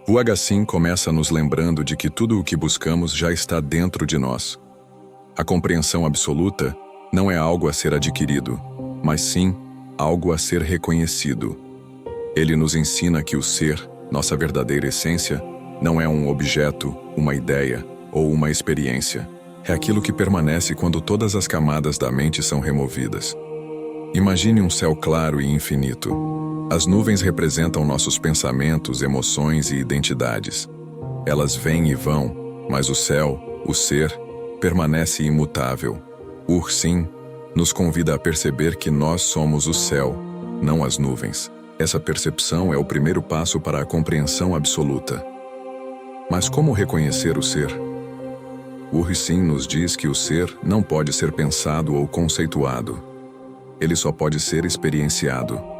O H-Sim começa nos lembrando de que tudo o que buscamos já está dentro de nós. A compreensão absoluta não é algo a ser adquirido, mas sim algo a ser reconhecido. Ele nos ensina que o ser, nossa verdadeira essência, não é um objeto, uma ideia ou uma experiência. É aquilo que permanece quando todas as camadas da mente são removidas. Imagine um céu claro e infinito. As nuvens representam nossos pensamentos, emoções e identidades. Elas vêm e vão, mas o céu, o ser, permanece imutável. Ur-Sin nos convida a perceber que nós somos o céu, não as nuvens. Essa percepção é o primeiro passo para a compreensão absoluta. Mas como reconhecer o ser? Ur-Sin nos diz que o ser não pode ser pensado ou conceituado. Ele só pode ser experienciado.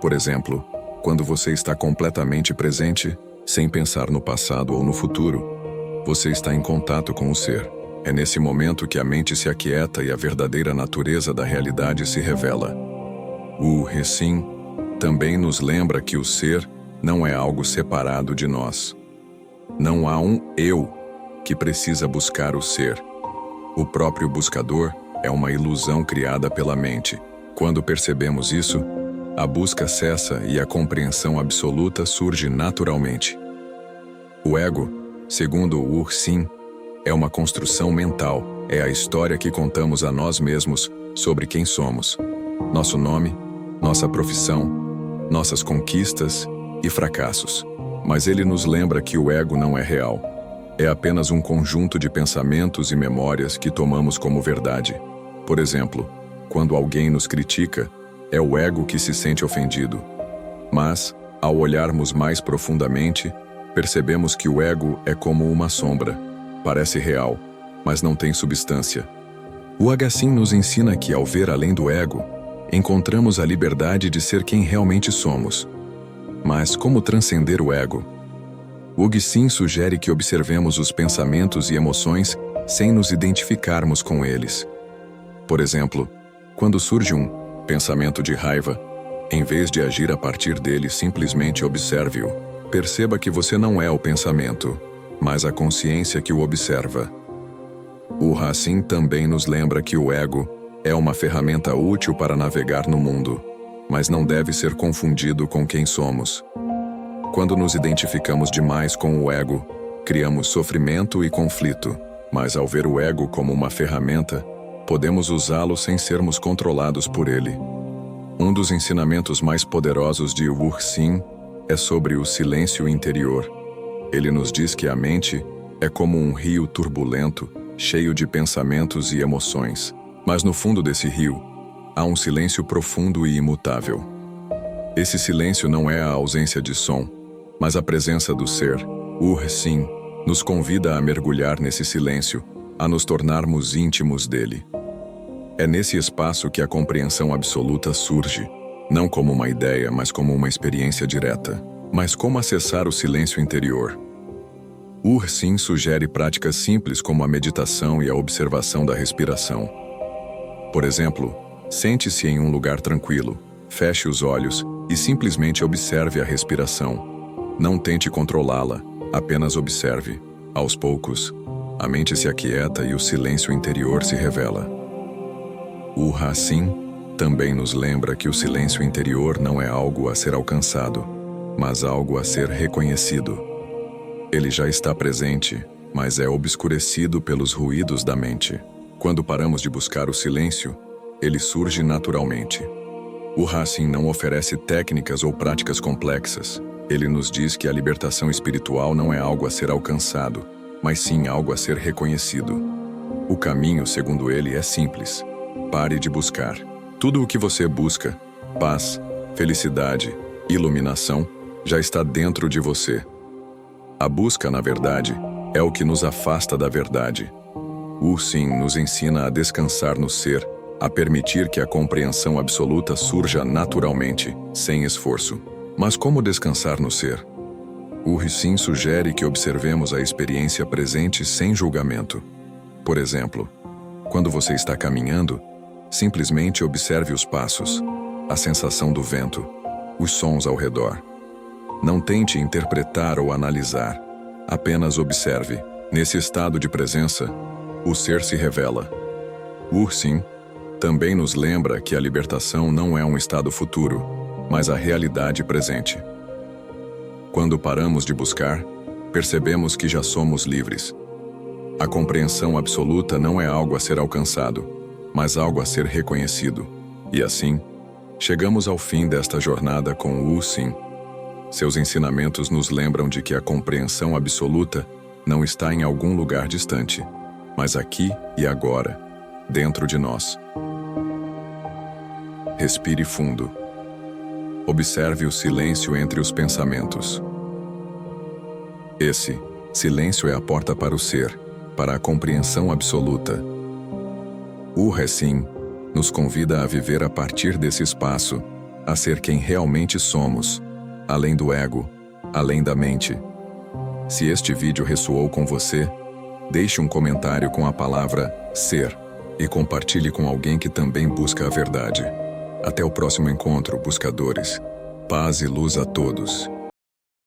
Por exemplo, quando você está completamente presente, sem pensar no passado ou no futuro, você está em contato com o ser. É nesse momento que a mente se aquieta e a verdadeira natureza da realidade se revela. O Ur-Sin também nos lembra que o ser não é algo separado de nós. Não há um eu que precisa buscar o ser. O próprio buscador é uma ilusão criada pela mente. Quando percebemos isso, a busca cessa e a compreensão absoluta surge naturalmente. O ego, segundo o Ur-Sin, é uma construção mental, é a história que contamos a nós mesmos sobre quem somos. Nosso nome, nossa profissão, nossas conquistas e fracassos. Mas ele nos lembra que o ego não é real. É apenas um conjunto de pensamentos e memórias que tomamos como verdade. Por exemplo, quando alguém nos critica, é o ego que se sente ofendido. Mas, ao olharmos mais profundamente, percebemos que o ego é como uma sombra. Parece real, mas não tem substância. O H-Sim nos ensina que, ao ver além do ego, encontramos a liberdade de ser quem realmente somos. Mas como transcender o ego? O Ur-Sin sugere que observemos os pensamentos e emoções sem nos identificarmos com eles. Por exemplo, quando surge um pensamento de raiva, em vez de agir a partir dele, simplesmente observe-o. Perceba que você não é o pensamento, mas a consciência que o observa. O Ur-Sin também nos lembra que o ego é uma ferramenta útil para navegar no mundo, mas não deve ser confundido com quem somos. Quando nos identificamos demais com o ego, criamos sofrimento e conflito, mas ao ver o ego como uma ferramenta, podemos usá-lo sem sermos controlados por ele. Um dos ensinamentos mais poderosos de Ur-Sin é sobre o silêncio interior. Ele nos diz que a mente é como um rio turbulento, cheio de pensamentos e emoções. Mas no fundo desse rio, há um silêncio profundo e imutável. Esse silêncio não é a ausência de som, mas a presença do ser. Ur-Sin nos convida a mergulhar nesse silêncio, a nos tornarmos íntimos dele. É nesse espaço que a compreensão absoluta surge, não como uma ideia, mas como uma experiência direta. Mas como acessar o silêncio interior? Ur-Sin sugere práticas simples como a meditação e a observação da respiração. Por exemplo, sente-se em um lugar tranquilo, feche os olhos e simplesmente observe a respiração. Não tente controlá-la, apenas observe. Aos poucos, a mente se aquieta e o silêncio interior se revela. O Ur-Sin também nos lembra que o silêncio interior não é algo a ser alcançado, mas algo a ser reconhecido. Ele já está presente, mas é obscurecido pelos ruídos da mente. Quando paramos de buscar o silêncio, ele surge naturalmente. O Ur-Sin não oferece técnicas ou práticas complexas. Ele nos diz que a libertação espiritual não é algo a ser alcançado, mas sim algo a ser reconhecido. O caminho, segundo ele, é simples. Pare de buscar. Tudo o que você busca, paz, felicidade, iluminação, já está dentro de você. A busca, na verdade, é o que nos afasta da verdade. Ur-Sin nos ensina a descansar no ser, a permitir que a compreensão absoluta surja naturalmente, sem esforço. Mas como descansar no ser? Ur-Sin sugere que observemos a experiência presente sem julgamento. Por exemplo, quando você está caminhando, simplesmente observe os passos, a sensação do vento, os sons ao redor. Não tente interpretar ou analisar. Apenas observe. Nesse estado de presença, o ser se revela. Ursin também nos lembra que a libertação não é um estado futuro, mas a realidade presente. Quando paramos de buscar, percebemos que já somos livres. A compreensão absoluta não é algo a ser alcançado, mas algo a ser reconhecido. E assim, chegamos ao fim desta jornada com Wu Xin. Seus ensinamentos nos lembram de que a compreensão absoluta não está em algum lugar distante, mas aqui e agora, dentro de nós. Respire fundo. Observe o silêncio entre os pensamentos. Esse silêncio é a porta para o ser, para a compreensão absoluta. O Recim nos convida a viver a partir desse espaço, a ser quem realmente somos, além do ego, além da mente. Se este vídeo ressoou com você, deixe um comentário com a palavra ser e compartilhe com alguém que também busca a verdade. Até o próximo encontro, buscadores. Paz e luz a todos.